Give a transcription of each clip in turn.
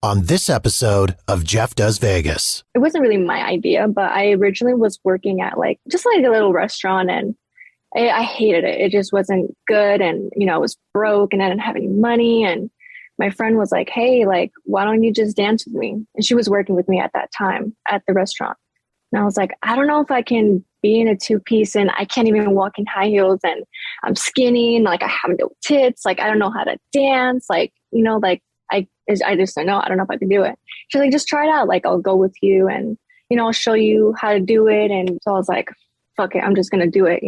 on this episode of Jeff Does Vegas. It wasn't really my idea, but I originally was working at just a little restaurant, and I hated it. It just wasn't good. And, I was broke and I didn't have any money. And my friend was like, hey, why don't you just dance with me? And she was working with me at that time at the restaurant. And I was like, I don't know if I can be in a two-piece, and I can't even walk in high heels, and I'm skinny, and I have no tits. I don't know how to dance. I just don't know. I don't know if I can do it. She's like, just try it out. I'll go with you, and, I'll show you how to do it. And so I was like, fuck it, I'm just going to do it,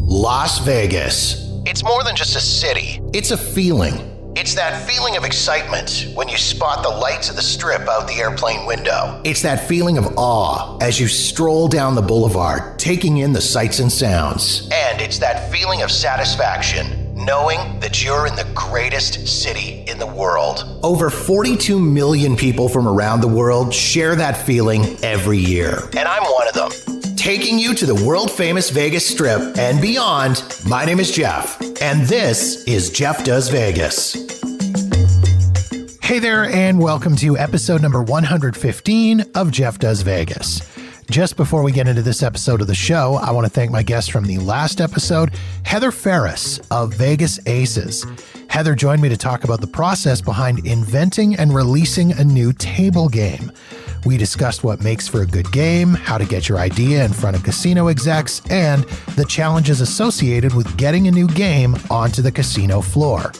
Las Vegas. It's more than just a city. It's a feeling. It's that feeling of excitement when you spot the lights of the strip out the airplane window. It's that feeling of awe as you stroll down the boulevard, taking in the sights and sounds. And it's that feeling of satisfaction, knowing that you're in the greatest city in the world. Over 42 million people from around the world share that feeling every year. And I'm one of them. Taking you to the world-famous Vegas Strip and beyond, my name is Jeff, and this is Jeff Does Vegas. Hey there, and welcome to episode number 115 of Jeff Does Vegas. Just before we get into this episode of the show, I want to thank my guest from the last episode, Heather Ferris of Vegas Aces. Heather joined me to talk about the process behind inventing and releasing a new table game. We discussed what makes for a good game, how to get your idea in front of casino execs, and the challenges associated with getting a new game onto the casino floor.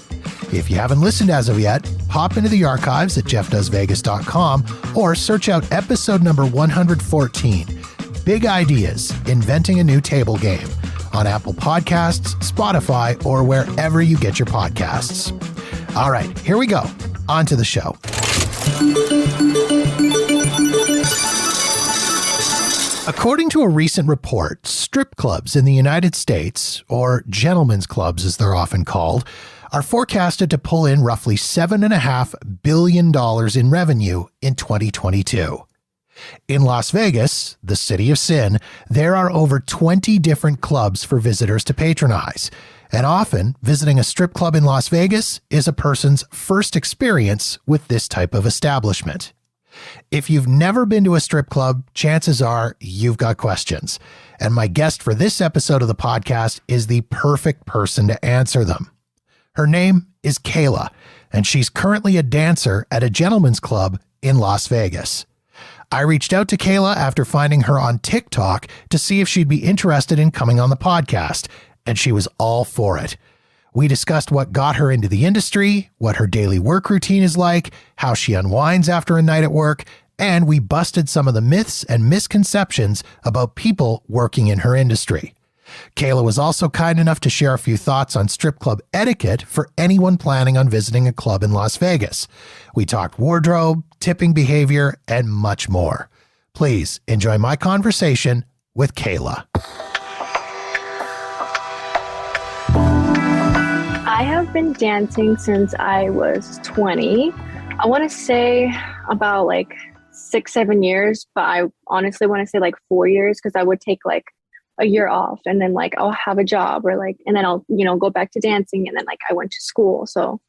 If you haven't listened as of yet, hop into the archives at jeffdoesvegas.com or search out episode number 114, Big Ideas, Inventing a New Table Game, on Apple Podcasts, Spotify, or wherever you get your podcasts. All right, here we go. On to the show. According to a recent report, strip clubs in the United States, or gentlemen's clubs as they're often called, are forecasted to pull in roughly $7.5 billion in revenue in 2022. In Las Vegas, the city of sin, there are over 20 different clubs for visitors to patronize. And often, visiting a strip club in Las Vegas is a person's first experience with this type of establishment. If you've never been to a strip club, chances are you've got questions. And my guest for this episode of the podcast is the perfect person to answer them. Her name is Keila, and she's currently a dancer at a gentleman's club in Las Vegas. I reached out to Keila after finding her on TikTok to see if she'd be interested in coming on the podcast, and she was all for it. We discussed what got her into the industry, what her daily work routine is like, how she unwinds after a night at work, and we busted some of the myths and misconceptions about people working in her industry. Keila was also kind enough to share a few thoughts on strip club etiquette for anyone planning on visiting a club in Las Vegas. We talked wardrobe, tipping behavior, and much more. Please enjoy my conversation with Keila. I have been dancing since I was 20. I want to say about 6-7 years, but I honestly want to say 4 years, because I would take a year off, and then I'll have a job, or and then I'll go back to dancing, and then I went to school. So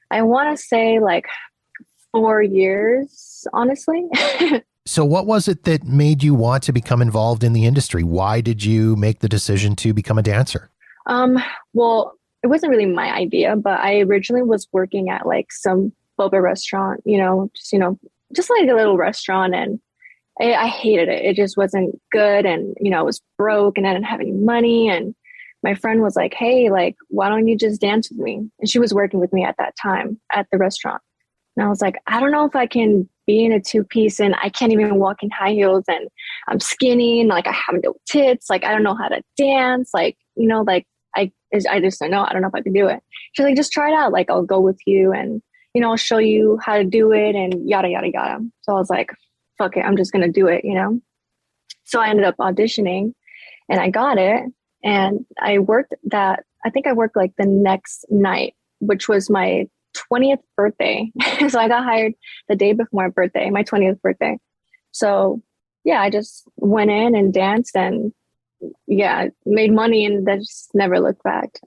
I want to say 4 years, honestly. So what was it that made you want to become involved in the industry? Why did you make the decision to become a dancer? Well, it wasn't really my idea, but I originally was working at some boba restaurant, just a little restaurant, and I hated it. It just wasn't good. And, I was broke and I didn't have any money. And my friend was like, hey, why don't you just dance with me? And she was working with me at that time at the restaurant. And I was like, I don't know if I can be in a two-piece, and I can't even walk in high heels, and I'm skinny, and I have no tits. I don't know how to dance. I just don't know. I don't know if I can do it. She's like, just try it out. I'll go with you, and, I'll show you how to do it, and yada, yada, yada. So I was like, fuck it, I'm just going to do it, So I ended up auditioning, and I got it. And I worked the next night, which was my 20th birthday. So I got hired the day before my birthday, my 20th birthday. So yeah, I just went in and danced, and made money, and then just never looked back.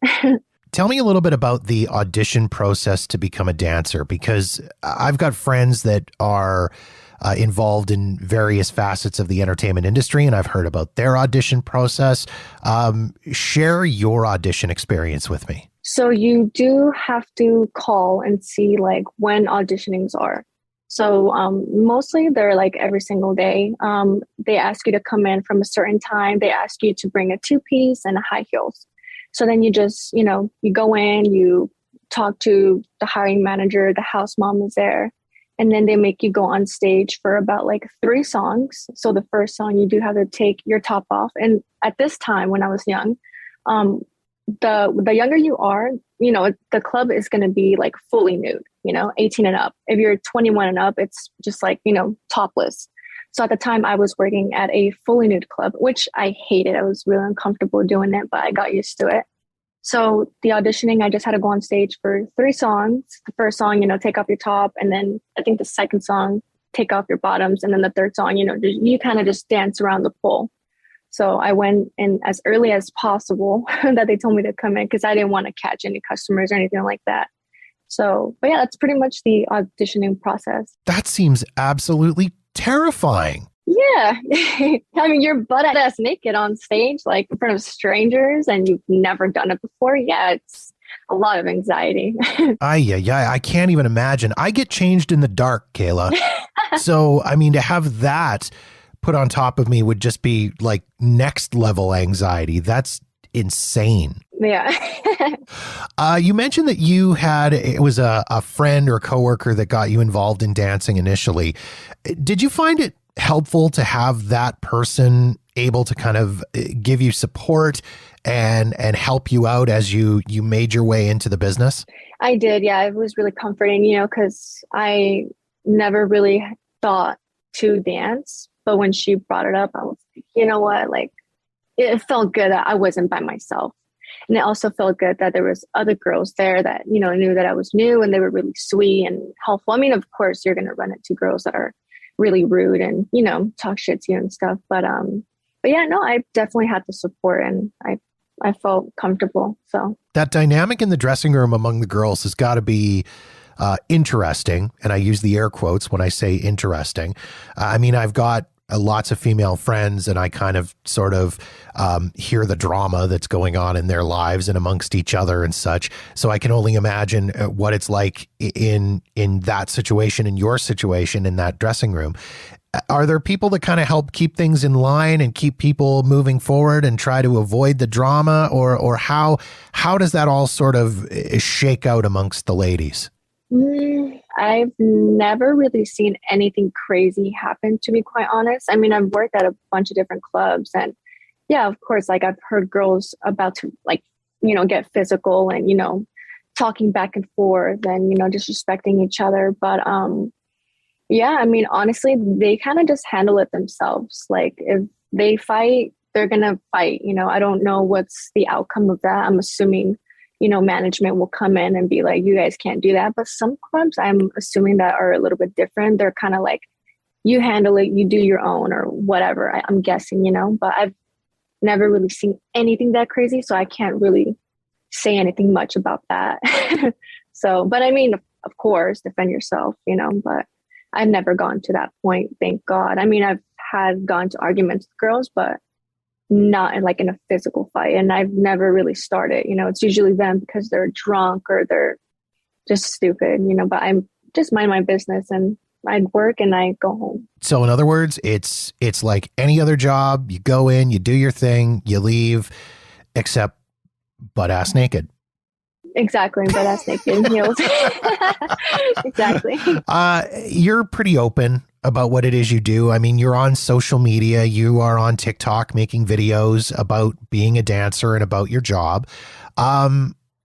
Tell me a little bit about the audition process to become a dancer, because I've got friends that are involved in various facets of the entertainment industry, and I've heard about their audition process. Share your audition experience with me. So you do have to call and see like when auditionings are. So mostly they're like every single day. They ask you to come in from a certain time. They ask you to bring a two-piece and a high heels. So then you just, you go in, you talk to the hiring manager, the house mom is there, and then they make you go on stage for about like 3 songs. So the first song, you do have to take your top off. And at this time, when I was young, the younger you are, the club is going to be like fully nude, 18 and up. If you're 21 and up, it's just like, topless. So at the time I was working at a fully nude club, which I hated. I was really uncomfortable doing it, but I got used to it. So the auditioning, I just had to go on stage for 3 songs. The first song, take off your top. And then I think the second song, take off your bottoms. And then the third song, you kind of just dance around the pole. So I went in as early as possible that they told me to come in because I didn't want to catch any customers or anything like that. So, but yeah, that's pretty much the auditioning process. That seems absolutely terrifying. Yeah. I mean, you're butt ass naked on stage, like in front of strangers, and you've never done it before. Yeah, it's a lot of anxiety. I can't even imagine. I get changed in the dark, Keila. So, I mean, to have that put on top of me would just be like next level anxiety. That's insane. Yeah. You mentioned that it was a friend or a coworker that got you involved in dancing initially. Did you find it helpful to have that person able to kind of give you support and help you out as you made your way into the business? I did. Yeah. It was really comforting, because I never really thought to dance. But when she brought it up, I was like, you know what? Like, it felt good that I wasn't by myself. And it also felt good that there was other girls there that, knew that I was new and they were really sweet and helpful. I mean, of course, you're going to run into girls that are really rude and, talk shit to you and stuff. But yeah, no, I definitely had the support and I felt comfortable. So that dynamic in the dressing room among the girls has got to be interesting. And I use the air quotes when I say interesting. I mean, I've got lots of female friends and I kind of sort of hear the drama that's going on in their lives and amongst each other and such. So I can only imagine what it's like in that situation, in your situation, in that dressing room. Are there people that kind of help keep things in line and keep people moving forward and try to avoid the drama, or how does that all sort of shake out amongst the ladies? I've never really seen anything crazy happen, to be quite honest. I mean, I've worked at a bunch of different clubs and yeah, of course, like I've heard girls about to like, get physical and, talking back and forth and, disrespecting each other. But, yeah, I mean, honestly, they kind of just handle it themselves. Like if they fight, they're going to fight. I don't know what's the outcome of that. I'm assuming management will come in and be like, you guys can't do that. But some clubs, I'm assuming that are a little bit different. They're kind of like, you handle it, you do your own or whatever. I'm guessing, but I've never really seen anything that crazy. So I can't really say anything much about that. So, but I mean, of course, defend yourself, but I've never gone to that point. Thank God. I mean, I've had gone to arguments with girls, but not in a physical fight. And I've never really started, it's usually them because they're drunk or they're just stupid, but I'm just mind my business and I work and I go home. So in other words, it's like any other job. You go in, you do your thing, you leave, except butt ass naked. Exactly. Butt ass naked in heels. Exactly. You're pretty open about what it is you do. I mean, you're on social media, you are on TikTok making videos about being a dancer and about your job.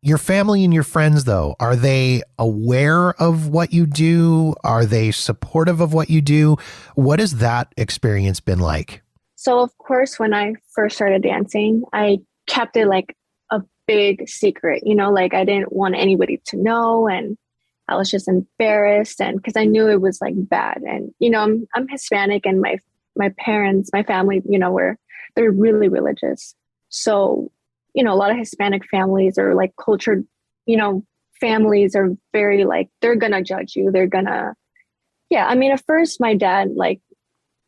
Your family and your friends, though, are they aware of what you do? Are they supportive of what you do? What has that experience been like? So, of course, when I first started dancing, I kept it like a big secret, like I didn't want anybody to know. And I was just embarrassed and because I knew it was like bad. And, I'm Hispanic and my parents, my family, they're really religious. So a lot of Hispanic families or like cultured, families are very like, they're gonna judge you. They're gonna, yeah. I mean, at first my dad, like,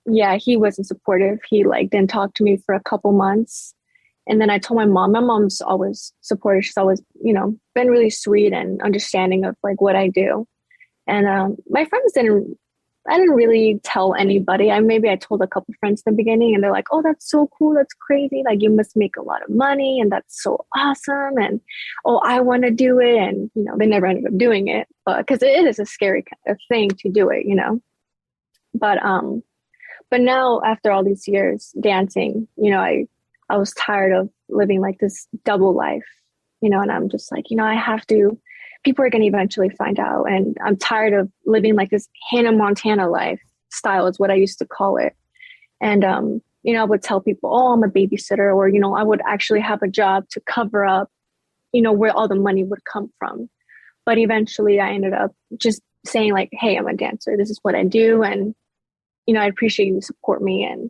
yeah, he wasn't supportive. He like didn't talk to me for a couple months. And then I told my mom. My mom's always supportive. She's always, been really sweet and understanding of like what I do. And my friends I didn't really tell anybody. Maybe I told a couple friends in the beginning and they're like, oh, that's so cool. That's crazy. Like you must make a lot of money and that's so awesome. And, oh, I want to do it. And, they never ended up doing it, but because it is a scary kind of thing to do it, but now after all these years dancing, I was tired of living like this double life, and I'm just like, I have to, people are going to eventually find out. And I'm tired of living like this Hannah Montana lifestyle is what I used to call it. And, I would tell people, oh, I'm a babysitter, or, I would actually have a job to cover up, where all the money would come from. But eventually I ended up just saying like, hey, I'm a dancer. This is what I do. And, I appreciate you support me. And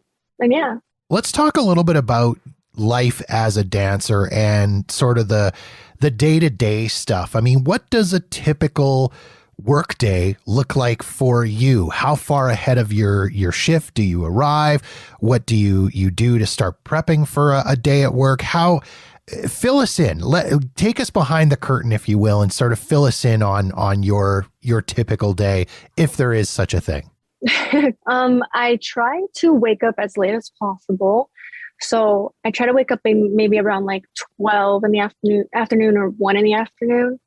yeah. Let's talk a little bit about life as a dancer and sort of the day-to-day stuff. I mean, what does a typical work day look like for you? How far ahead of your shift do you arrive? What do you do to start prepping for a day at work? Fill us in. Take us behind the curtain, if you will, and sort of fill us in on your typical day, if there is such a thing. I try to wake up as late as possible. So I try to wake up maybe around like 12 in the afternoon or 1 in the afternoon.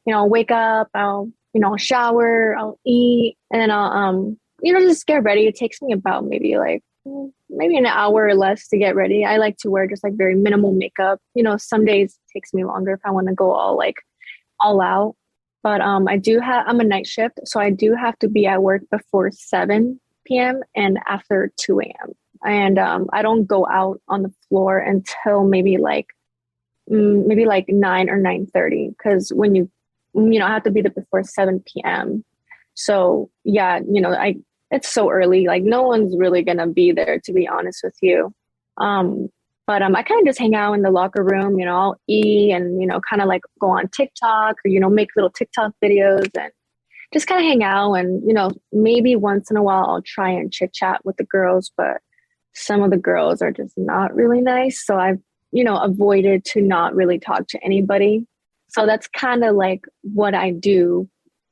I'll wake up, I'll, shower, I'll eat, and then I'll, just get ready. It takes me about maybe an hour or less to get ready. I like to wear just like very minimal makeup. Some days it takes me longer if I want to go all out. But I'm a night shift, so I do have to be at work before 7 p.m. and after 2 a.m. And I don't go out on the floor until maybe like 9 or 9:30, because when I have to be there before 7 p.m. So yeah, it's so early. Like no one's really gonna be there, to be honest with you. But I kind of just hang out in the locker room, I'll eat and, kind of like go on TikTok or, make little TikTok videos and just kind of hang out. And, maybe once in a while I'll try and chit chat with the girls, but some of the girls are just not really nice. So I've, avoided to not really talk to anybody. So that's kind of like what I do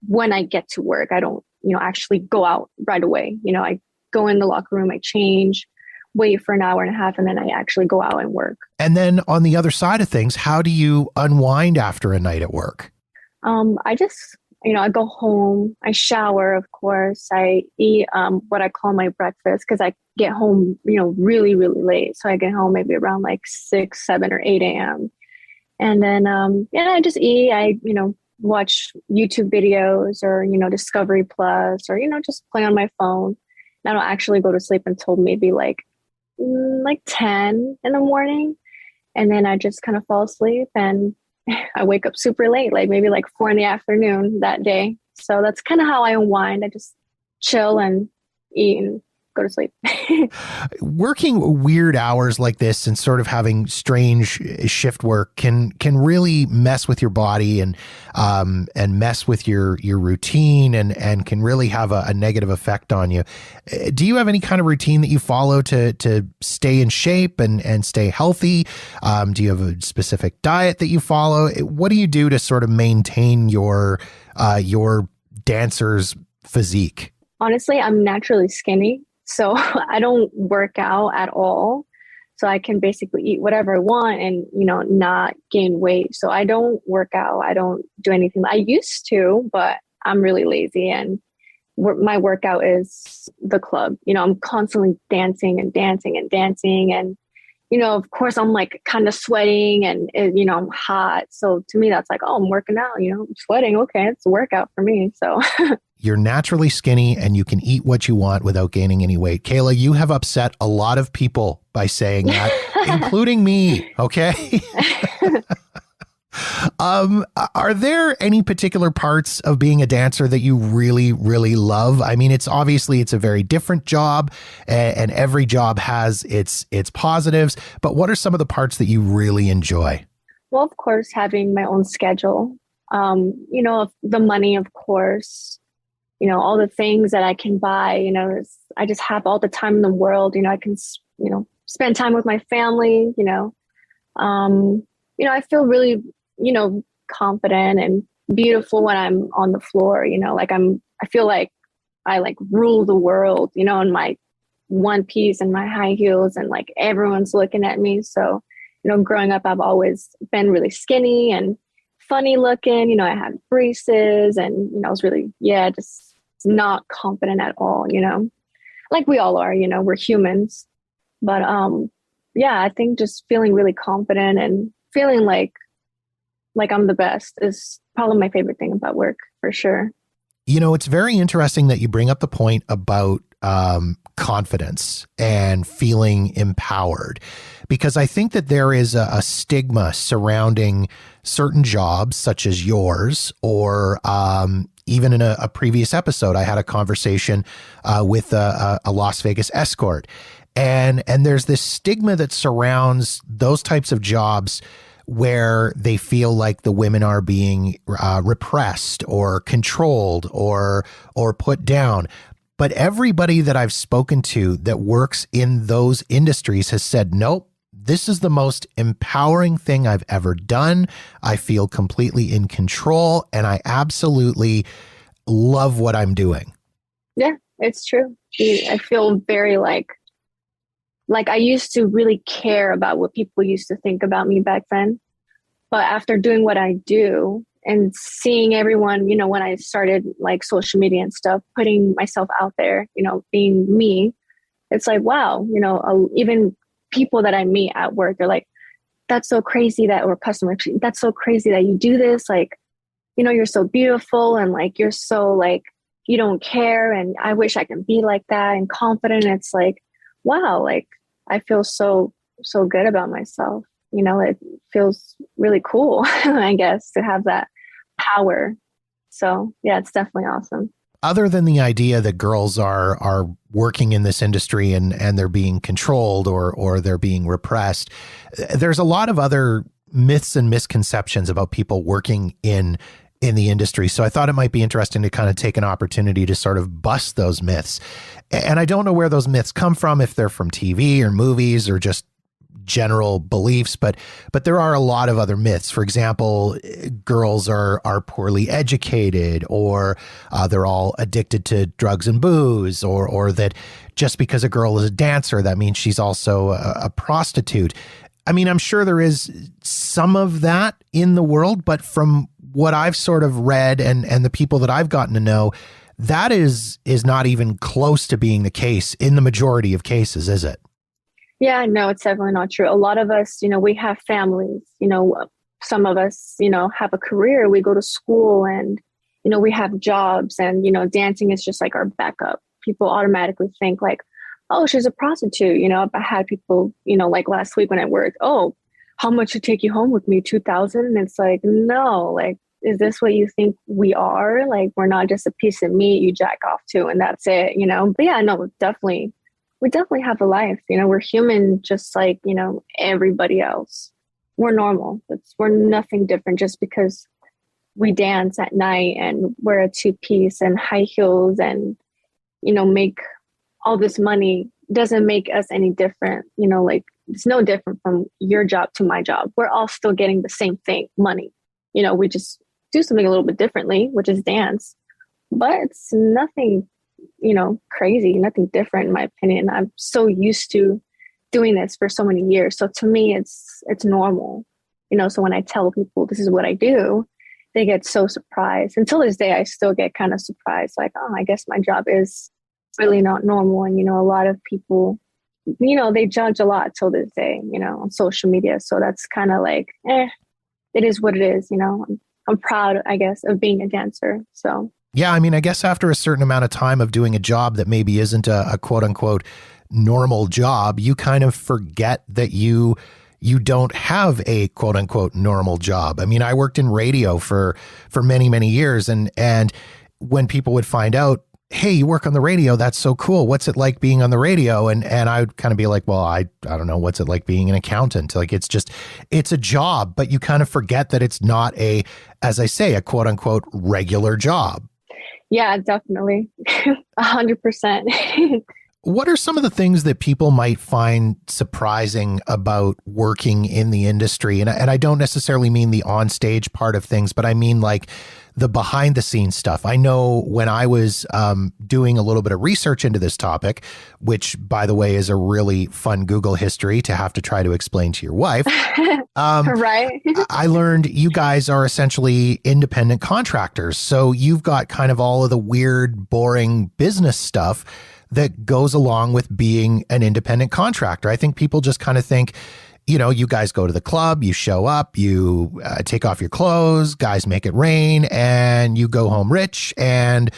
when I get to work. I don't, actually go out right away. I go in the locker room, I change, wait for an hour and a half, and then I actually go out and work. And then on the other side of things, how do you unwind after a night at work? I just, I go home, I shower, of course, I eat what I call my breakfast, because I get home, really, really late. So I get home maybe around like 6, 7 or 8 a.m. And then, I just eat, I, watch YouTube videos or, Discovery Plus or, just play on my phone. And I don't actually go to sleep until maybe like 10 in the morning. And then I just kind of fall asleep and I wake up super late, like maybe like 4 in the afternoon that day. So that's kind of how I unwind. I just chill and eat and go to sleep. Working weird hours like this and sort of having strange shift work can really mess with your body and mess with your routine and can really have a negative effect on you. Do you have any kind of routine that you follow to stay in shape and stay healthy? Do you have a specific diet that you follow? What do you do to sort of maintain your dancer's physique? Honestly, I'm naturally skinny. So I don't work out at all. So I can basically eat whatever I want and, not gain weight. So I don't work out. I don't do anything. I used to, but I'm really lazy. And my workout is the club. I'm constantly dancing and dancing and dancing. And, of course, I'm like kind of sweating and, I'm hot. So to me, that's like, oh, I'm working out, I'm sweating. Okay, it's a workout for me. So you're naturally skinny and you can eat what you want without gaining any weight. Keila, you have upset a lot of people by saying that, including me. Okay. Are there any particular parts of being a dancer that you really, really love? I mean, it's a very different job and every job has its positives, but what are some of the parts that you really enjoy? Well, of course, having my own schedule, the money, of course, all the things that I can buy, I just have all the time in the world, I can, spend time with my family, I feel really, confident and beautiful when I'm on the floor, I feel like I like rule the world, in my one piece and my high heels and like everyone's looking at me. So, growing up, I've always been really skinny and funny looking, I had braces and, I was really, just not confident at all, like we all are, we're humans. But I think just feeling really confident and feeling like I'm the best is probably my favorite thing about work for sure. It's very interesting that you bring up the point about confidence and feeling empowered, because I think that there is a stigma surrounding certain jobs such as yours, or even in a previous episode, I had a conversation with a Las Vegas escort. And there's this stigma that surrounds those types of jobs where they feel like the women are being repressed or controlled or put down. But everybody that I've spoken to that works in those industries has said, nope, this is the most empowering thing I've ever done. I feel completely in control and I absolutely love what I'm doing. Yeah, it's true. I feel very like I used to really care about what people used to think about me back then. But after doing what I do and seeing everyone, when I started like social media and stuff, putting myself out there, being me, it's like, wow, even people that I meet at work are like, that's so crazy or customers, that's so crazy that you do this. Like, you're so beautiful and like, you're so like, you don't care. And I wish I can be like that and confident. It's like, wow, like I feel so good about myself. It feels really cool, I guess, to have that power. So yeah, it's definitely awesome. Other than the idea that girls are working in this industry and they're being controlled or they're being repressed, there's a lot of other myths and misconceptions about people working in the industry. So I thought it might be interesting to kind of take an opportunity to sort of bust those myths. And I don't know where those myths come from, if they're from TV or movies or just general beliefs, but there are a lot of other myths. For example, girls are poorly educated, or they're all addicted to drugs and booze, or that just because a girl is a dancer, that means she's also a prostitute. I mean, I'm sure there is some of that in the world, but from what I've sort of read and the people that I've gotten to know, that is not even close to being the case in the majority of cases, is it? Yeah, no, it's definitely not true. A lot of us, we have families, some of us, have a career, we go to school and, we have jobs and, dancing is just like our backup. People automatically think like, oh, she's a prostitute. I had people, like last week when I worked, oh, how much to take you home with me? 2,000. And it's like, no, like, is this what you think we are? Like, we're not just a piece of meat you jack off to and that's it, But yeah, no, we definitely have a life. We're human just like, everybody else. We're normal. We're nothing different just because we dance at night and wear a two-piece and high heels and, make all this money doesn't make us any different. Like it's no different from your job to my job. We're all still getting the same thing, money. We just do something a little bit differently, which is dance. But it's nothing crazy, nothing different in my opinion. I'm so used to doing this for so many years. So to me, it's normal, so when I tell people this is what I do, they get so surprised. Until this day, I still get kind of surprised, like, oh, I guess my job is really not normal. And, a lot of people, they judge a lot till this day, on social media. So that's kind of like, it is what it is. I'm proud, I guess, of being a dancer. So. Yeah, I mean, I guess after a certain amount of time of doing a job that maybe isn't a quote unquote normal job, you kind of forget that you don't have a quote unquote normal job. I mean, I worked in radio for many, many years. And when people would find out, hey, you work on the radio. That's so cool. What's it like being on the radio? And I would kind of be like, well, I don't know. What's it like being an accountant? Like, it's a job, but you kind of forget that it's not as I say, a quote unquote regular job. Yeah, definitely. 100%. What are some of the things that people might find surprising about working in the industry? And I don't necessarily mean the on-stage part of things, but I mean like the behind the scenes stuff. I know when I was doing a little bit of research into this topic, which by the way is a really fun Google history to have to try to explain to your wife. Right. I learned you guys are essentially independent contractors. So you've got kind of all of the weird, boring business stuff that goes along with being an independent contractor. I think people just kind of think, you guys go to the club, you show up, you take off your clothes, guys make it rain, and you go home rich, and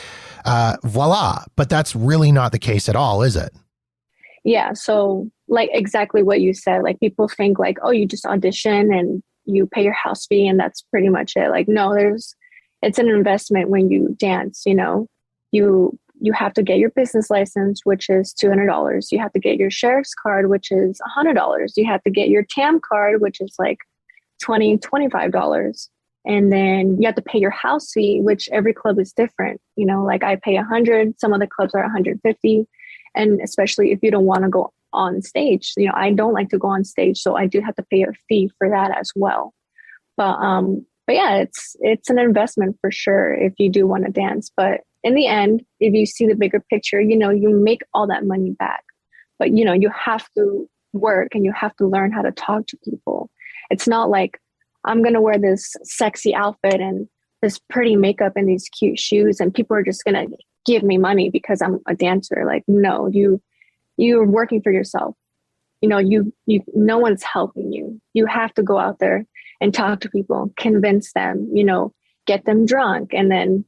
voila. But that's really not the case at all, is it? Yeah. So like exactly what you said, like people think like, oh, you just audition and you pay your house fee and that's pretty much it. Like, no, it's an investment when you dance, you have to get your business license, which is $200. You have to get your sheriff's card, which is $100. You have to get your TAM card, which is like $25. And then you have to pay your house fee, which every club is different. Like I pay 100, some other clubs are 150. And especially if you don't want to go on stage, I don't like to go on stage. So I do have to pay a fee for that as well. But yeah, it's an investment for sure if you do want to dance. But in the end, if you see the bigger picture, you make all that money back. But, you have to work and you have to learn how to talk to people. It's not like I'm going to wear this sexy outfit and this pretty makeup and these cute shoes and people are just going to give me money because I'm a dancer. Like, no, you're working for yourself. No one's helping you. You have to go out there and talk to people, convince them, get them drunk. And then,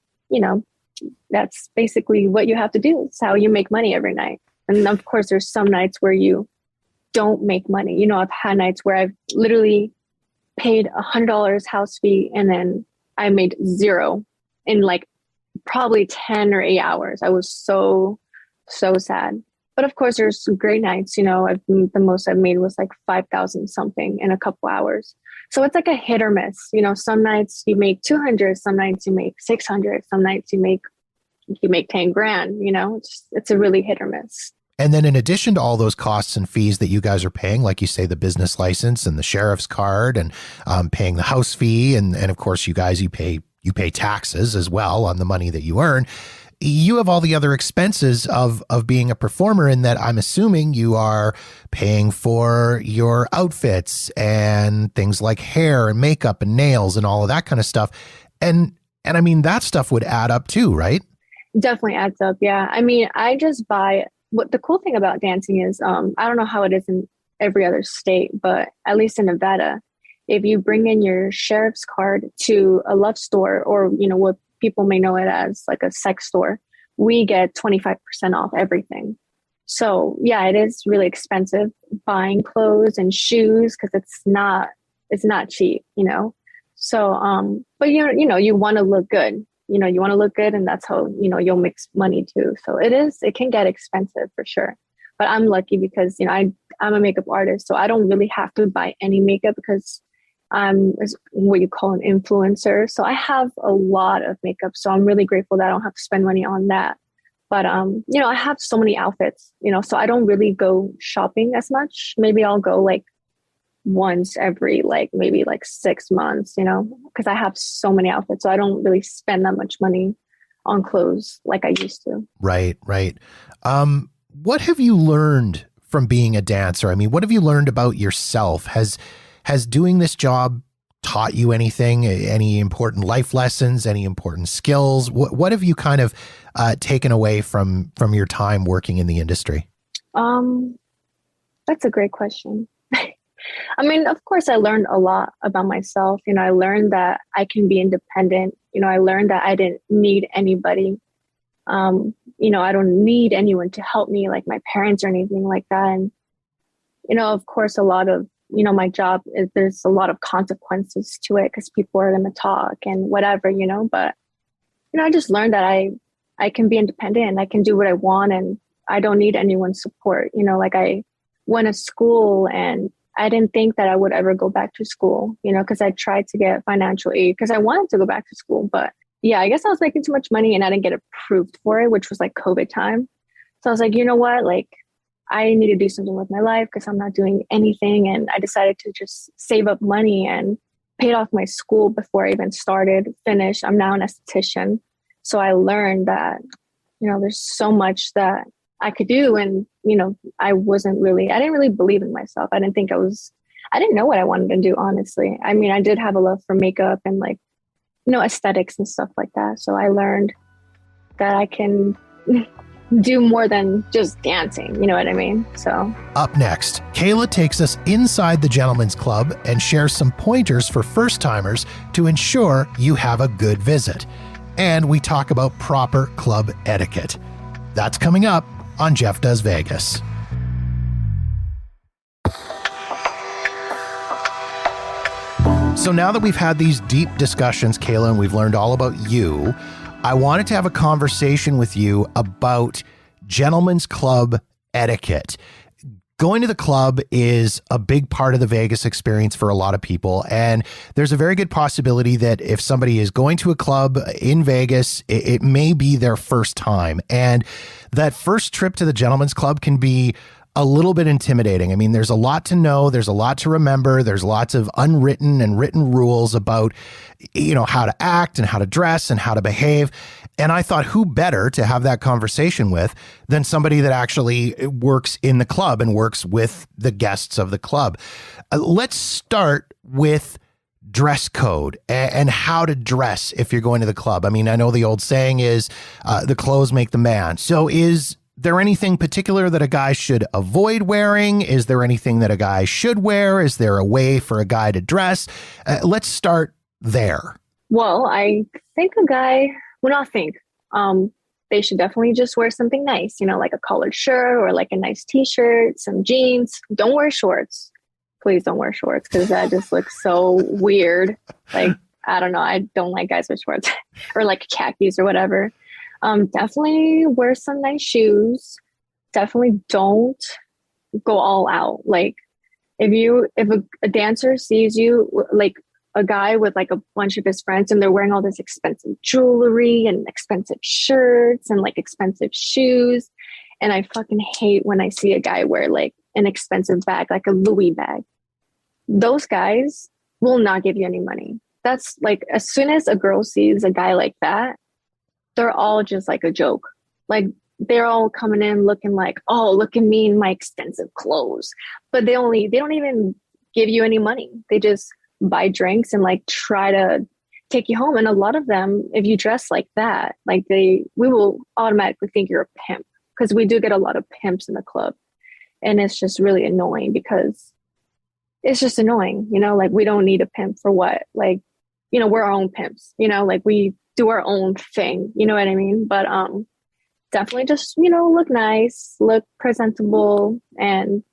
that's basically what you have to do. It's how you make money every night. And of course, there's some nights where you don't make money. I've had nights where I've literally paid $100 house fee and then I made zero in like probably 10 or 8 hours. I was so sad. But of course, there's some great nights. The most I've made was like 5,000 something in a couple hours. So it's like a hit or miss. Some nights you make 200, some nights you make 600, some nights you make 10 grand. It's a really hit or miss. And then in addition to all those costs and fees that you guys are paying, like you say, the business license and the sheriff's card and paying the house fee. And of course, you pay taxes as well on the money that you earn. You have all the other expenses of being a performer in that I'm assuming you are paying for your outfits and things like hair and makeup and nails and all of that kind of stuff. And I mean, that stuff would add up too, right? Definitely adds up. Yeah. I mean, I just buy what the cool thing about dancing is, I don't know how it is in every other state, but at least in Nevada, if you bring in your sheriff's card to a love store or, what people may know it as like a sex store, we get 25% off everything. So yeah, it is really expensive buying clothes and shoes because it's not cheap, So, but you want to look good, you want to look good and that's how, you'll make money too. So it can get expensive for sure. But I'm lucky because, I'm a makeup artist, so I don't really have to buy any makeup because I'm what you call an influencer. So I have a lot of makeup. So I'm really grateful that I don't have to spend money on that. But, I have so many outfits, so I don't really go shopping as much. Maybe I'll go like once every maybe 6 months, because I have so many outfits. So I don't really spend that much money on clothes like I used to. Right. What have you learned from being a dancer? I mean, what have you learned about yourself? Has doing this job taught you anything, any important life lessons, any important skills? What have you kind of taken away from your time working in the industry? That's a great question. I mean, of course, I learned a lot about myself. I learned that I can be independent. I learned that I didn't need anybody. I don't need anyone to help me, like my parents or anything like that. And, of course, a lot of, my job is there's a lot of consequences to it because people are going to talk and whatever, but, I just learned that I can be independent and I can do what I want and I don't need anyone's support. You know, like I went to school and I didn't think that I would ever go back to school, you know, because I tried to get financial aid because I wanted to go back to school. But yeah, I guess I was making too much money and I didn't get approved for it, which was like COVID time. So I was like, you know what, like I need to do something with my life because I'm not doing anything. And I decided to just save up money and paid off my school before I even started, finished. I'm now an esthetician. So I learned that, you know, there's so much that I could do. And, you know, I didn't really believe in myself. I didn't know what I wanted to do, honestly. I mean, I did have a love for makeup and like, you know, aesthetics and stuff like that. So I learned that I can do more than just dancing. You know what I mean? So up next, Keila takes us inside the Gentlemen's Club and shares some pointers for first-timers to ensure you have a good visit. And we talk about proper club etiquette. That's coming up on Jeff Does Vegas. So now that we've had these deep discussions, Keila, and we've learned all about you, I wanted to have a conversation with you about Gentlemen's Club etiquette. Going to the club is a big part of the Vegas experience for a lot of people. And there's a very good possibility that if somebody is going to a club in Vegas, it may be their first time. And that first trip to the Gentlemen's Club can be a little bit intimidating. I mean, there's a lot to know. There's a lot to remember. There's lots of unwritten and written rules about, you know, how to act and how to dress and how to behave. And I thought, who better to have that conversation with than somebody that actually works in the club and works with the guests of the club. Let's start with dress code and how to dress if you're going to the club. I mean, I know the old saying is the clothes make the man. So is there anything particular that a guy should avoid wearing? Is there anything that a guy should wear? Is there a way for a guy to dress? Let's start there. Well, I think they should definitely just wear something nice, you know, like a collared shirt or like a nice t-shirt, some jeans. Don't wear shorts. Please don't wear shorts because that just looks so weird. Like, I don't know. I don't like guys with shorts or like khakis or whatever. Definitely wear some nice shoes. Definitely don't go all out. Like if a dancer sees you, like a guy with like a bunch of his friends and they're wearing all this expensive jewelry and expensive shirts and like expensive shoes. And I fucking hate when I see a guy wear like an expensive bag, like a Louis bag. Those guys will not give you any money. That's like, as soon as a girl sees a guy like that, they're all just like a joke. Like they're all coming in looking like, oh, look at me in my expensive clothes. But they don't even give you any money. They just buy drinks and like try to take you home. And a lot of them, if you dress like that, like we will automatically think you're a pimp because we do get a lot of pimps in the club. And it's just really annoying because it's just annoying, you know, like we don't need a pimp for what? Like, you know, we're our own pimps, you know, like we do our own thing, you know what I mean? But definitely just, you know, look nice, look presentable, and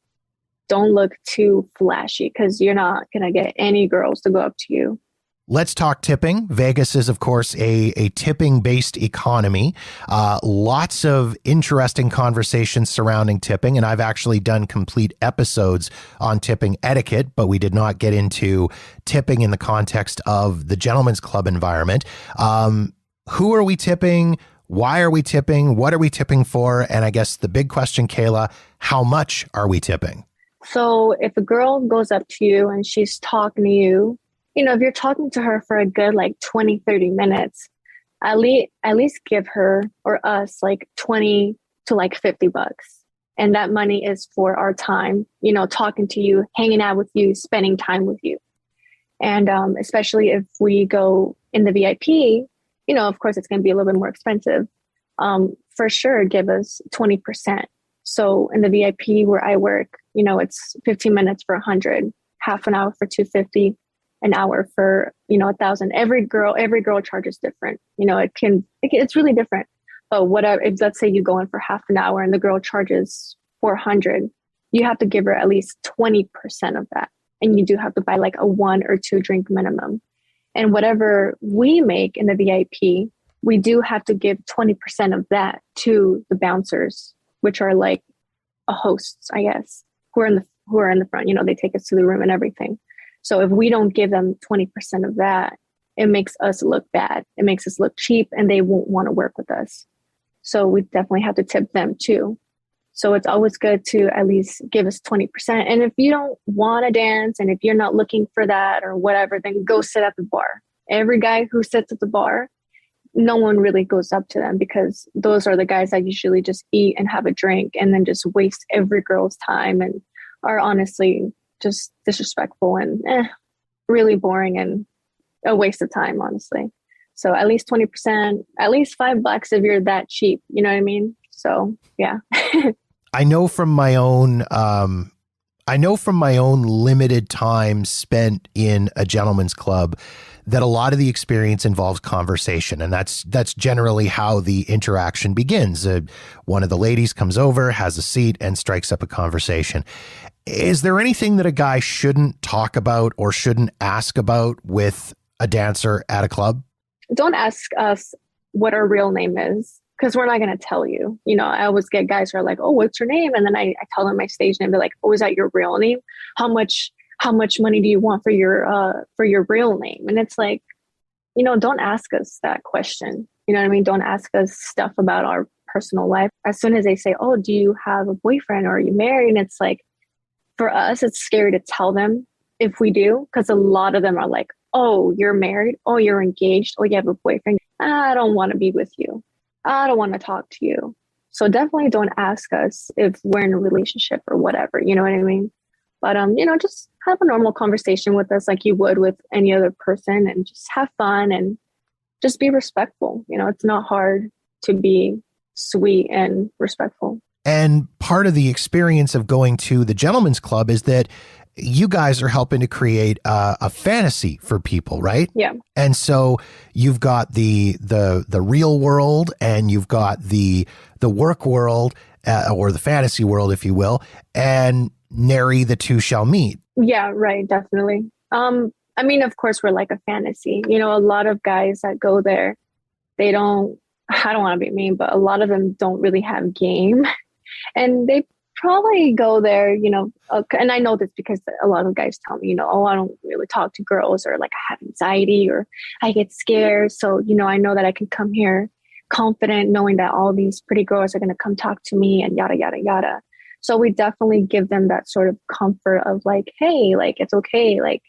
don't look too flashy because you're not going to get any girls to go up to you. Let's talk tipping. Vegas is, of course, a tipping-based economy. Lots of interesting conversations surrounding tipping, and I've actually done complete episodes on tipping etiquette, but we did not get into tipping in the context of the Gentlemen's Club environment. Who are we tipping? Why are we tipping? What are we tipping for? And I guess the big question, Keila, how much are we tipping? So if a girl goes up to you and she's talking to you, you know, if you're talking to her for a good like 20, 30 minutes, at least give her or us like 20 to like $50. And that money is for our time, you know, talking to you, hanging out with you, spending time with you. And especially if we go in the VIP, you know, of course, it's going to be a little bit more expensive. For sure, give us 20%. So in the VIP where I work, you know, it's 15 minutes for 100, half an hour for 250, an hour for, you know, 1,000. Every girl charges different. You know, it's really different. But whatever, if let's say you go in for half an hour and the girl charges 400, you have to give her at least 20% of that. And you do have to buy like a 1 or 2 drink minimum. And whatever we make in the VIP, we do have to give 20% of that to the bouncers, which are like a hosts, I guess, who are in the front. You know, they take us to the room and everything. So if we don't give them 20% of that, it makes us look bad. It makes us look cheap, and they won't want to work with us. So we definitely have to tip them too. So it's always good to at least give us 20%. And if you don't want to dance, and if you're not looking for that or whatever, then go sit at the bar. Every guy who sits at the bar, no one really goes up to them, because those are the guys that usually just eat and have a drink and then just waste every girl's time and are honestly just disrespectful and really boring and a waste of time, honestly. So at least 20%, at least $5 if you're that cheap. You know what I mean? So yeah. I know from my own limited time spent in a gentleman's club that a lot of the experience involves conversation. And that's generally how the interaction begins. One of the ladies comes over, has a seat, and strikes up a conversation. Is there anything that a guy shouldn't talk about or shouldn't ask about with a dancer at a club? Don't ask us what our real name is, because we're not going to tell you. You know, I always get guys who are like, oh, what's your name? And then I tell them my stage name. They're like, oh, is that your real name? How much money do you want for your real name? And it's like, you know, don't ask us that question. You know what I mean? Don't ask us stuff about our personal life. As soon as they say, oh, do you have a boyfriend, or are you married? And it's like, for us, it's scary to tell them if we do, because a lot of them are like, oh, you're married. Oh, you're engaged. Oh, you have a boyfriend. I don't want to be with you. I don't want to talk to you. So definitely don't ask us if we're in a relationship or whatever. You know what I mean? But, you know, just have a normal conversation with us like you would with any other person, and just have fun and just be respectful. You know, it's not hard to be sweet and respectful. And part of the experience of going to the gentleman's club is that you guys are helping to create a fantasy for people, right? Yeah. And so you've got the real world, and you've got the work world, or the fantasy world, if you will, and nary the two shall meet. Yeah, right. Definitely. I mean, of course, we're like a fantasy. You know, a lot of guys that go there, I don't want to be mean, but a lot of them don't really have game. And they probably go there, you know, and I know this because a lot of guys tell me, you know, oh, I don't really talk to girls, or like I have anxiety, or I get scared. So, you know, I know that I can come here confident, knowing that all these pretty girls are going to come talk to me and yada, yada, yada. So we definitely give them that sort of comfort of like, hey, like, it's okay. Like,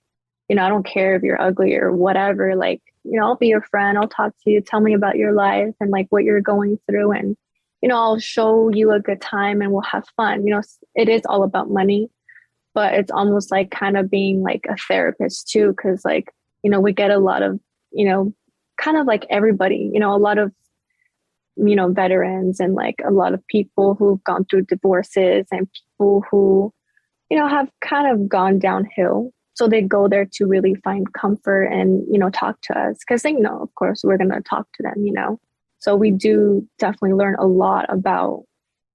you know, I don't care if you're ugly or whatever. Like, you know, I'll be your friend. I'll talk to you. Tell me about your life and like what you're going through. And, you know, I'll show you a good time and we'll have fun. You know, it is all about money, but it's almost like kind of being like a therapist too. Cause like, you know, we get a lot of, you know, kind of like everybody, you know, a lot of, you know, veterans and like a lot of people who've gone through divorces and people who, you know, have kind of gone downhill. So they go there to really find comfort and, you know, talk to us because they know, of course, we're going to talk to them, you know. So we do definitely learn a lot about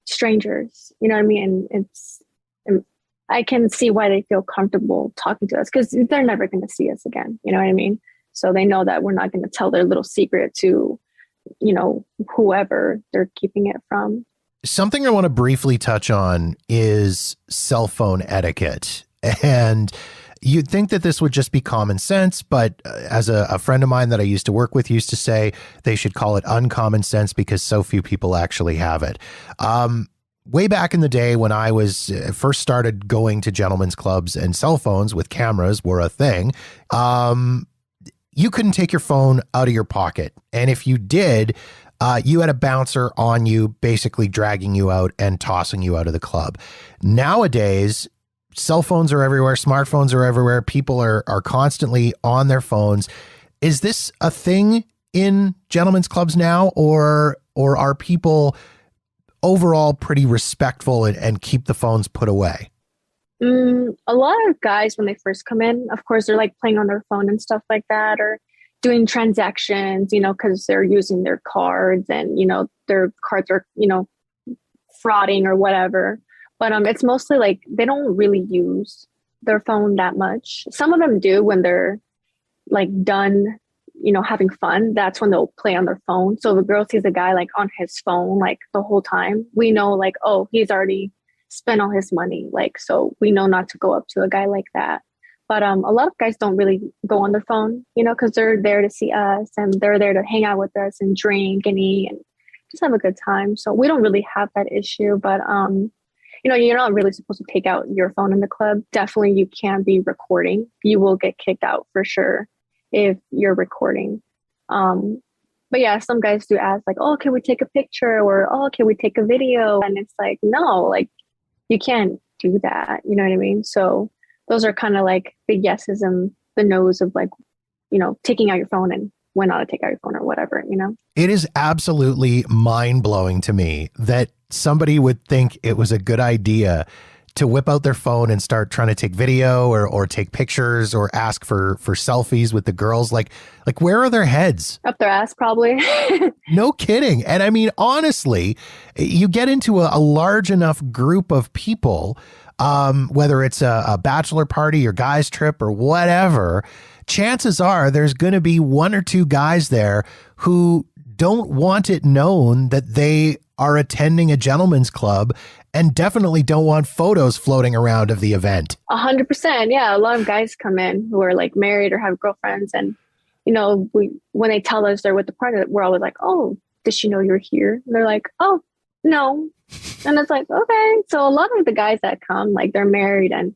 strangers, you know what I mean? And I can see why they feel comfortable talking to us because they're never going to see us again, you know what I mean? So they know that we're not going to tell their little secret to, you know, whoever they're keeping it from. Something I want to briefly touch on is cell phone etiquette. And you'd think that this would just be common sense, but as a friend of mine that I used to work with used to say, they should call it uncommon sense because so few people actually have it. Way back in the day when I was first started going to gentlemen's clubs and cell phones with cameras were a thing, you couldn't take your phone out of your pocket. And if you did, you had a bouncer on you, basically dragging you out and tossing you out of the club. Nowadays, cell phones are everywhere. Smartphones are everywhere. People are constantly on their phones. Is this a thing in gentlemen's clubs now, or are people overall pretty respectful and keep the phones put away? A lot of guys, when they first come in, of course, they're like playing on their phone and stuff like that, or doing transactions, you know, because they're using their cards and, you know, their cards are, you know, frauding or whatever. But it's mostly like they don't really use their phone that much. Some of them do when they're like done having fun, that's when they'll play on their phone. So if a girl sees a guy like on his phone like the whole time, we know like, oh, he's already spent all his money. Like, so we know not to go up to a guy like that. But a lot of guys don't really go on their phone, because they're there to see us and they're there to hang out with us and drink and eat and just have a good time. So we don't really have that issue. But you're not really supposed to take out your phone in the club. Definitely you can't be recording. You will get kicked out for sure if you're recording. But yeah, some guys do ask like, oh, can we take a picture? Or, oh, can we take a video? And it's like, no, like you can't do that. You know what I mean? So those are kind of like the yeses and the nos of like, taking out your phone and when not to take out your phone or whatever, It is absolutely mind-blowing to me that somebody would think it was a good idea to whip out their phone and start trying to take video or take pictures or ask for selfies with the girls. Like where are their heads? Up their ass, probably. No kidding. And I mean, honestly, you get into a large enough group of people, whether it's a bachelor party or guys trip or whatever, chances are there's going to be one or two guys there who don't want it known that they are attending a gentleman's club and definitely don't want photos floating around of the event. 100%. Yeah. A lot of guys come in who are like married or have girlfriends. And, when they tell us they're with the party, we're always like, oh, does she know you're here? And they're like, oh, no. And it's like, okay. So a lot of the guys that come, like they're married and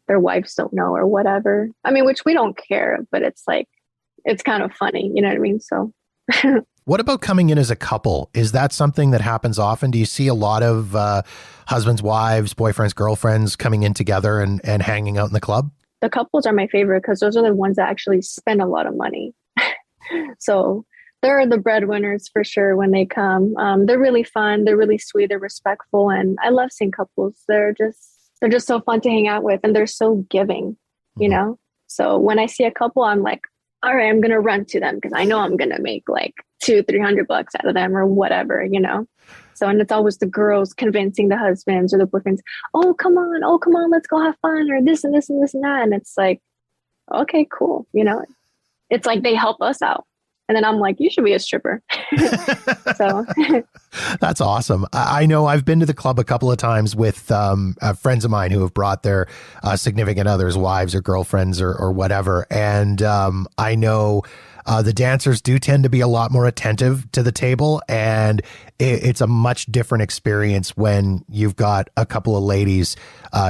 their wives don't know or whatever. I mean, which we don't care, but it's like, it's kind of funny. You know what I mean? So. What about coming in as a couple? Is that something that happens often? Do you see a lot of husbands, wives, boyfriends, girlfriends coming in together and hanging out in the club? The couples are my favorite because those are the ones that actually spend a lot of money. So they're the breadwinners for sure when they come. They're really fun. They're really sweet. They're respectful. And I love seeing couples. They're just so fun to hang out with. And they're so giving, So when I see a couple, I'm like, all right, I'm going to run to them because I know I'm going to make like $200-300 out of them or whatever, So, and it's always the girls convincing the husbands or the boyfriends, oh, come on, let's go have fun or this and this and this and that. And it's like, okay, cool. It's like they help us out. And then I'm like, you should be a stripper. So that's awesome. I know I've been to the club a couple of times with friends of mine who have brought their significant others, wives or girlfriends or whatever. And I know the dancers do tend to be a lot more attentive to the table. And it's a much different experience when you've got a couple of ladies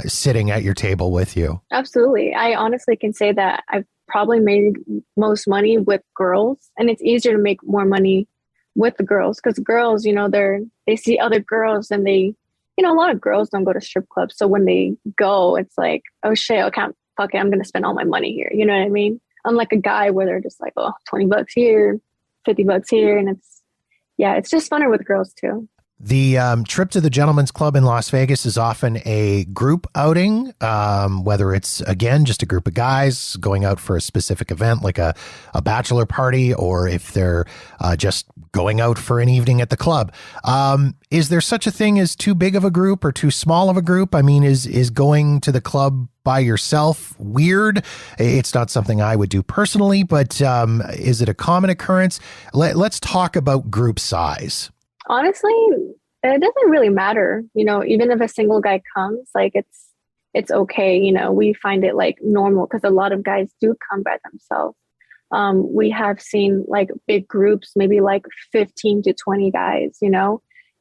sitting at your table with you. Absolutely. I honestly can say that I've probably made most money with girls, and it's easier to make more money with the girls because girls, they see other girls and they, a lot of girls don't go to strip clubs. So when they go, it's like, oh shit, okay, fuck it, I'm going to spend all my money here. You know what I mean? Unlike a guy where they're just like, oh, $20 here, $50 here. And it's just funner with girls too. The trip to the Gentlemen's Club in Las Vegas is often a group outing, whether it's, again, just a group of guys going out for a specific event like a bachelor party, or if they're just going out for an evening at the club. Is there such a thing as too big of a group or too small of a group? I mean, is going to the club by yourself weird? It's not something I would do personally, but is it a common occurrence? Let's talk about group size. Honestly, it doesn't really matter. Even if a single guy comes, like it's okay. We find it like normal because a lot of guys do come by themselves. We have seen like big groups, maybe like 15 to 20 guys,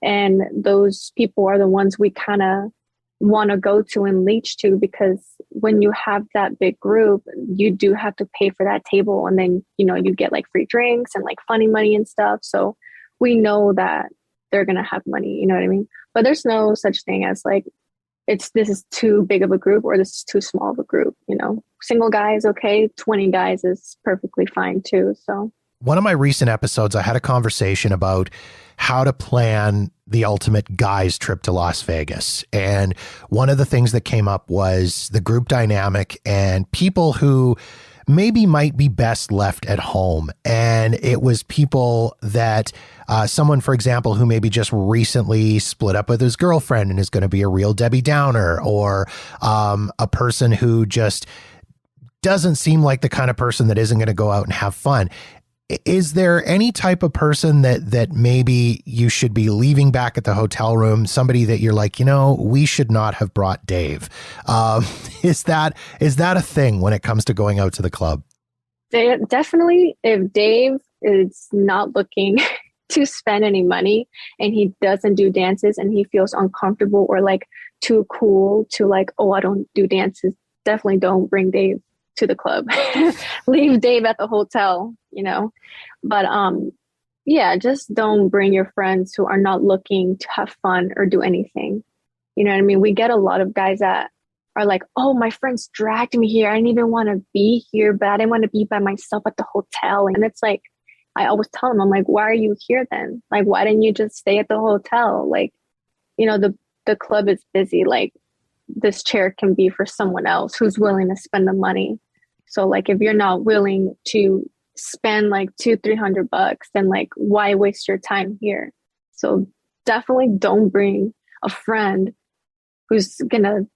and those people are the ones we kind of want to go to and leech to, because when you have that big group, you do have to pay for that table. And then, you get like free drinks and like funny money and stuff. So we know that they're going to have money, you know what I mean? But there's no such thing as like, this is too big of a group or this is too small of a group, Single guys, okay. 20 guys is perfectly fine too. So one of my recent episodes, I had a conversation about how to plan the ultimate guys trip to Las Vegas. And one of the things that came up was the group dynamic and people who maybe might be best left at home. And it was people that someone, for example, who maybe just recently split up with his girlfriend and is going to be a real Debbie Downer, or a person who just doesn't seem like the kind of person that isn't going to go out and have fun. Is there any type of person that maybe you should be leaving back at the hotel room? Somebody that you're like, we should not have brought Dave. Is that a thing when it comes to going out to the club? Definitely, if Dave is not looking to spend any money and he doesn't do dances and he feels uncomfortable or like too cool to like, oh, I don't do dances, definitely don't bring Dave to the club. Leave Dave at the hotel, but yeah, just don't bring your friends who are not looking to have fun or do anything. You know what I mean? We get a lot of guys that are like, oh, my friends dragged me here. I didn't even want to be here, but I didn't want to be by myself at the hotel. And it's like, I always tell them, I'm like, why are you here then? Like, why didn't you just stay at the hotel? Like, the club is busy. Like, this chair can be for someone else who's willing to spend the money. So like, if you're not willing to spend like $200-300, then like, why waste your time here? So definitely don't bring a friend who's gonna,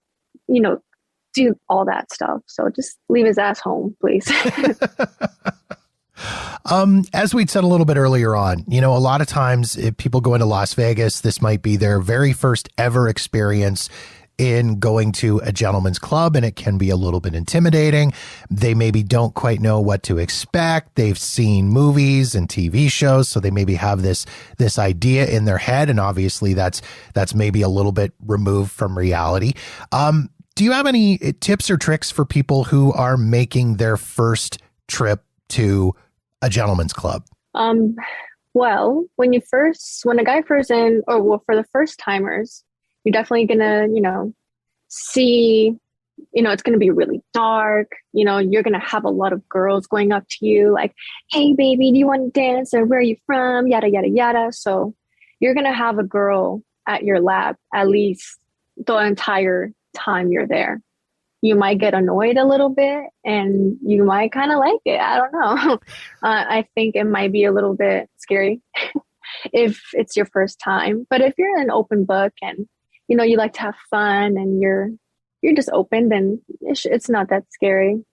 do all that stuff. So just leave his ass home, please. As we'd said a little bit earlier on, a lot of times if people go into Las Vegas, this might be their very first ever experience in going to a gentleman's club, and it can be a little bit intimidating. They maybe don't quite know what to expect. They've seen movies and TV shows, so they maybe have this idea in their head, and obviously that's maybe a little bit removed from reality. Do you have any tips or tricks for people who are making their first trip to a gentleman's club? Well, when a guy first in, for the first timers, you're definitely gonna, see, it's gonna be really dark. You're gonna have a lot of girls going up to you like, hey, baby, do you want to dance? Or where are you from? Yada, yada, yada. So you're gonna have a girl at your lap at least the entire time you're there. You might get annoyed a little bit and you might kind of like it. I don't know. I think it might be a little bit scary if it's your first time. But if you're an open book and, you like to have fun and you're just open, then it's not that scary.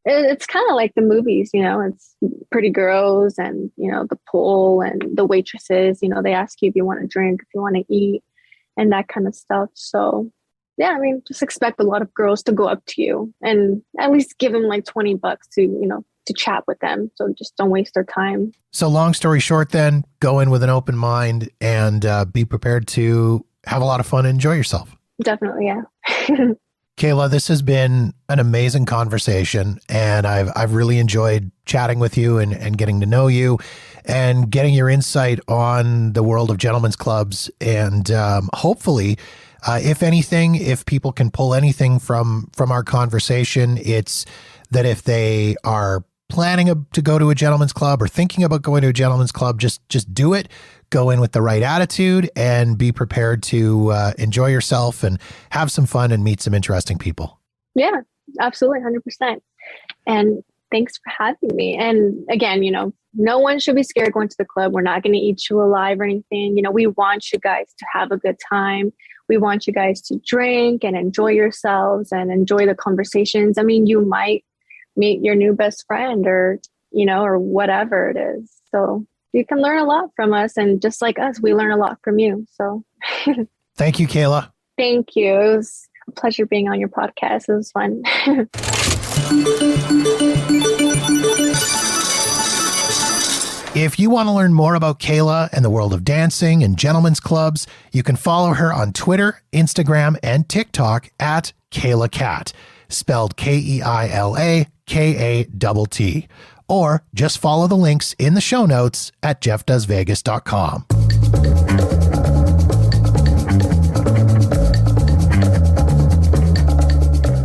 It's kind of like the movies, it's pretty girls and, the pool and the waitresses, they ask you if you want to drink, if you want to eat and that kind of stuff. So yeah, just expect a lot of girls to go up to you and at least give them like $20 to chat with them. So just don't waste their time. So long story short, then go in with an open mind and be prepared to have a lot of fun and enjoy yourself. Definitely. Yeah. Keila, this has been an amazing conversation and I've really enjoyed chatting with you and getting to know you and getting your insight on the world of gentlemen's clubs. And hopefully, if anything, if people can pull anything from our conversation, it's that if they are planning to go to a gentleman's club or thinking about going to a gentleman's club, just do it. Go in with the right attitude and be prepared to enjoy yourself and have some fun and meet some interesting people. Yeah, absolutely. 100%. And thanks for having me. And again, no one should be scared going to the club. We're not going to eat you alive or anything. We want you guys to have a good time. We want you guys to drink and enjoy yourselves and enjoy the conversations. You might meet your new best friend or whatever it is. So you can learn a lot from us. And just like us, we learn a lot from you. So thank you, Keila. Thank you. It was a pleasure being on your podcast. It was fun. If you want to learn more about Keila and the world of dancing and gentlemen's clubs, you can follow her on Twitter, Instagram, and TikTok at Keila Cat, spelled KeilaKatt, or just follow the links in the show notes at jeffdoesvegas.com.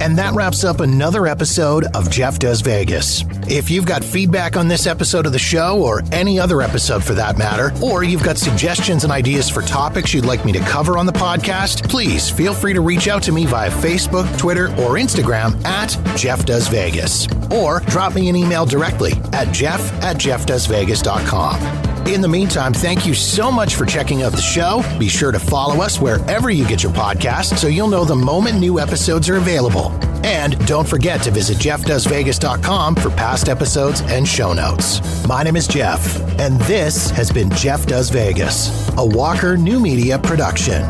And that wraps up another episode of Jeff Does Vegas. If you've got feedback on this episode of the show, or any other episode for that matter, or you've got suggestions and ideas for topics you'd like me to cover on the podcast, please feel free to reach out to me via Facebook, Twitter, or Instagram at Jeff Does Vegas, or drop me an email directly at jeff@jeffdoesvegas.com. In the meantime, thank you so much for checking out the show. Be sure to follow us wherever you get your podcasts so you'll know the moment new episodes are available. And don't forget to visit jeffdoesvegas.com for past episodes and show notes. My name is Jeff, and this has been Jeff Does Vegas, a Walker New Media production.